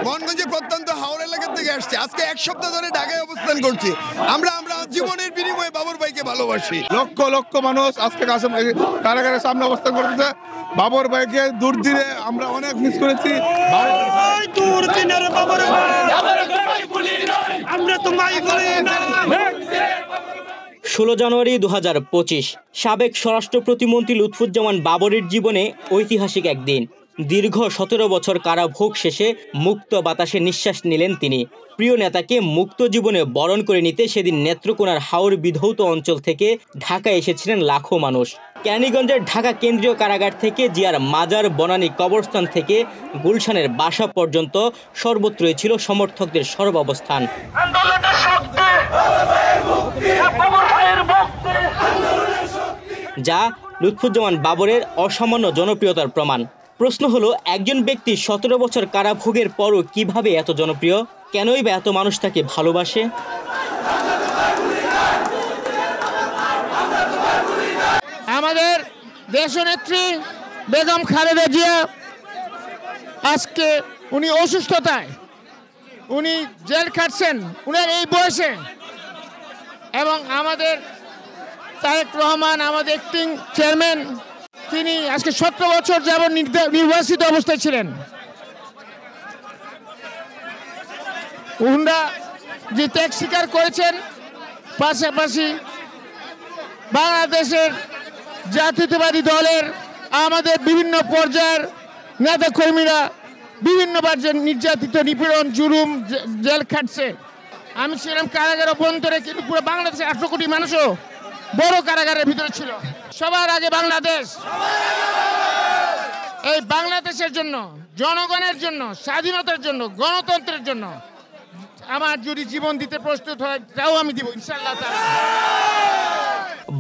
মোহনগঞ্জে প্রত্যন্ত হাওড়া এলাকা থেকে আসছে, আজকে 1 সপ্তাহ ধরে ঢাকায় অবস্থান করছি। আমরা জীবনের বিনিময়ে বাবর ভাইকে ভালোবাসি। লক্ষ লক্ষ মানুষ আজকে কারাগারের সামনে অবস্থান করতেছে। বাবর ভাইকে দূর দিনে আমরা অনেক মিস করেছি। আমরা তো 16 জানুয়ারি 2025 সাবেক স্বরাষ্ট্র প্রতিমন্ত্রী লুৎফুজ্জামান বাবরের জীবনে ঐতিহাসিক একদিন। দীর্ঘ 17 বছর কারাভোগ শেষে মুক্ত বাতাসে নিঃশ্বাস নিলেন তিনি। প্রিয় নেতাকে মুক্ত জীবনে বরণ করে নিতে সেদিন নেত্রকোনার হাওর বিধৌত অঞ্চল থেকে ঢাকায় এসেছিলেন লাখো মানুষ। কেরানীগঞ্জের ঢাকা কেন্দ্রীয় কারাগার থেকে জিয়ার মাজার বনানী কবরস্থান থেকে গুলশানের বাসা পর্যন্ত সর্বত্রই ছিল সমর্থকদের সর্বাবস্থান। যা লুৎফুজ্জামান বাবরের অসামান্য জনপ্রিয়তার প্রমাণ। প্রশ্ন হলো, একজন ব্যক্তি 17 বছর কারাভোগের পরও কিভাবে এত জনপ্রিয়? কেনই বা এত মানুষ তাকে ভালোবাসে? আমাদের দেশনেত্রী বেগম খালেদা জিয়া আজকে উনি অসুস্থতায় উনি জেল খাটছেন উনার এই বয়সে, এবং আমাদের তারেক রহমান আমাদের অ্যাক্টিং চেয়ারম্যান তিনি আজকে 17 বছর যাবত নির্বাচিত অবস্থায় ছিলেন। উনারা যে ত্যাগ স্বীকার করেছেন, পাশাপাশি বাংলাদেশের জাতীয়তাবাদী দলের আমাদের বিভিন্ন পর্যায়ের নেতাকর্মীরা বিভিন্নবার যে নির্যাতিত, নিপীড়ন, জুলুম, জেল খাটছে। আমি ছিলাম কারাগার অভ্যন্তরে, কিন্তু পুরো বাংলাদেশের 18 কোটি মানুষও বড় কারাগারের ভিতরে ছিল। সবার আগে বাংলাদেশ, এই বাংলাদেশের জন্য, জনগণের জন্য, স্বাধীনতার জন্য, গণতন্ত্রের জন্য আমার যদি জীবন দিতে প্রস্তুত হয় তাও আমি দিব ইনশাআল্লাহ।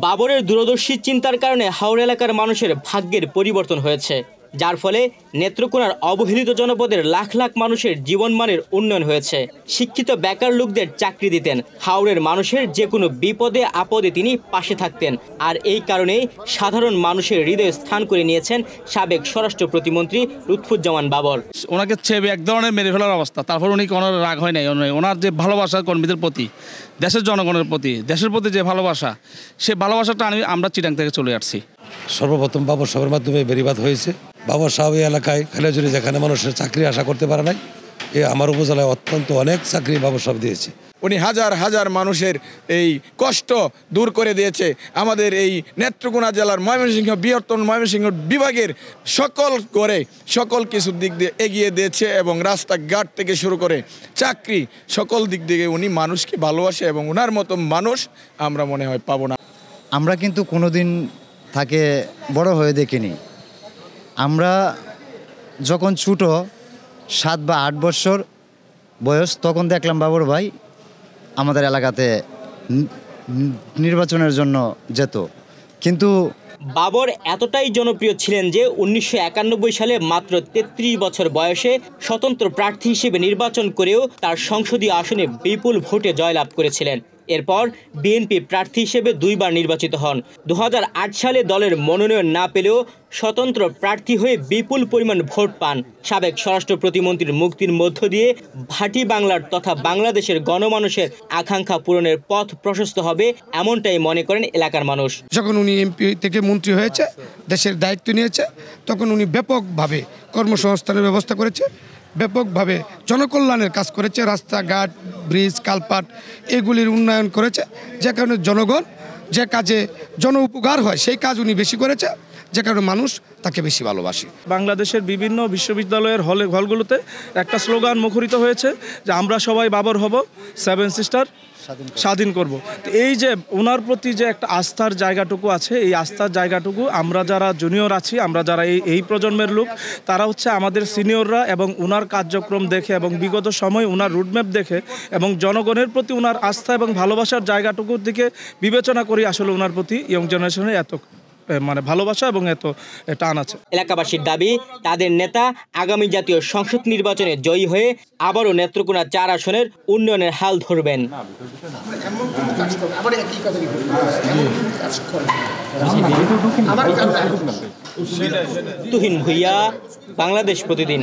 বাবরের দূরদর্শী চিন্তার কারণে হাওড়া এলাকার মানুষের ভাগ্যের পরিবর্তন হয়েছে, যার ফলে নেত্রকোনার অবহেলিত জনপদের লাখ লাখ মানুষের জীবনমানের উন্নয়ন হয়েছে। শিক্ষিত বেকার লোকদের চাকরি দিতেন, হাওড়ের মানুষের যে কোনো বিপদে আপদে তিনি পাশে থাকতেন। আর এই কারণেই সাধারণ মানুষের হৃদয়ে স্থান করে নিয়েছেন সাবেক স্বরাষ্ট্র প্রতিমন্ত্রী লুৎফুজ্জামান বাবর। ওনাকে ছেবে এক ধরনের মেরে ফেলার অবস্থা, তারপর উনি কোনো রাগ হয় নাই। ওনার যে ভালোবাসা কর্মীদের প্রতি, দেশের জনগণের প্রতি, দেশের প্রতি যে ভালোবাসা, সে ভালোবাসাটা আমরা চিটাং থেকে চলে আসছি। সর্বপ্রথম বাবর সাহেবের মাধ্যমে বেরিবাদ হয়েছে। বাবর সাহেব এই এলাকায় খালেজুরি যেখানে মানুষের চাকরি আশা করতে পারে নাই, আমার উপজেলায় অত্যন্ত অনেক চাকরি বাবর সাহেব দিয়েছে। উনি হাজার হাজার মানুষের এই কষ্ট দূর করে দিয়েছে। আমাদের এই নেত্রকোনা জেলার ময়মনসিংহ বৃহত্তম ময়মনসিংহ বিভাগের সকল করে সকল কিছু দিক দিয়ে এগিয়ে দিয়েছে, এবং রাস্তাঘাট থেকে শুরু করে চাকরি সকল দিক থেকে উনি মানুষকে ভালোবাসে, এবং ওনার মতো মানুষ আমরা মনে হয় পাবো না। আমরা কিন্তু কোনোদিন তাকে বড় হয়ে দেখিনি। আমরা যখন ছোট 7 বা 8 বছর বয়স, তখন দেখলাম বাবর ভাই আমাদের এলাকাতে নির্বাচনের জন্য যেত। কিন্তু বাবর এতটাই জনপ্রিয় ছিলেন যে 1991 সালে মাত্র 33 বছর বয়সে স্বতন্ত্র প্রার্থী হিসেবে নির্বাচন করেও তার সংসদীয় আসনে বিপুল ভোটে জয়লাভ করেছিলেন। এরপর বিএনপি প্রার্থী হিসেবে 2 বার নির্বাচিত হন। 2008 সালে দলের মনোনয়ন না পেলেও স্বতন্ত্র প্রার্থী হয়ে বিপুল পরিমাণ ভোট পান। সাবেক স্বরাষ্ট্র প্রতিমন্ত্রীর মুক্তির মধ্য দিয়ে ভাটি বাংলার তথা বাংলাদেশের গণমানুষের আকাঙ্ক্ষা পূরণের পথ প্রশস্ত হবে, এমনটাই মনে করেন এলাকার মানুষ। যখন উনি এমপি থেকে মন্ত্রী হয়েছে, দেশের দায়িত্ব নিয়েছে, তখন উনি ব্যাপকভাবে কর্মসংস্থানের ব্যবস্থা করেছে, ব্যাপকভাবে জনকল্যাণের কাজ করেছে, রাস্তাঘাট, ব্রিজ, কালপাট এগুলির উন্নয়ন করেছে, যে কারণে জনগণ যে কাজে জন উপকার হয় সেই কাজ উনি বেশি করেছে, যে কারণে মানুষ তাকে বেশি ভালোবাসে। বাংলাদেশের বিভিন্ন বিশ্ববিদ্যালয়ের হলগুলোতে একটা স্লোগান মুখরিত হয়েছে যে আমরা সবাই বাবর হব, 7 সিস্টার স্বাধীন করব। তো এই যে ওনার প্রতি যে একটা আস্থার জায়গাটুকু আছে, এই আস্থার জায়গাটুকু আমরা যারা জুনিয়র আছি, আমরা যারা এই প্রজন্মের লোক, তারা হচ্ছে আমাদের সিনিয়ররা, এবং ওনার কার্যক্রম দেখে এবং বিগত সময় ওনার রুটম্যাপ দেখে এবং জনগণের প্রতি ওনার আস্থা এবং ভালোবাসার জায়গাটুকুর দিকে বিবেচনা করি আসলে ওনার প্রতি ইয়ং জেনারেশনের এত ভালোবাসা এবং এত টান আছে। এলাকাবাসীর দাবি, তাদের নেতা আগামী জাতীয় সংসদ নির্বাচনে জয়ী হয়ে আবারও নেত্রকোনা 4 আসনের উন্নয়নের হাল ধরবেন। তুহিন ভুইয়া, বাংলাদেশ প্রতিদিন।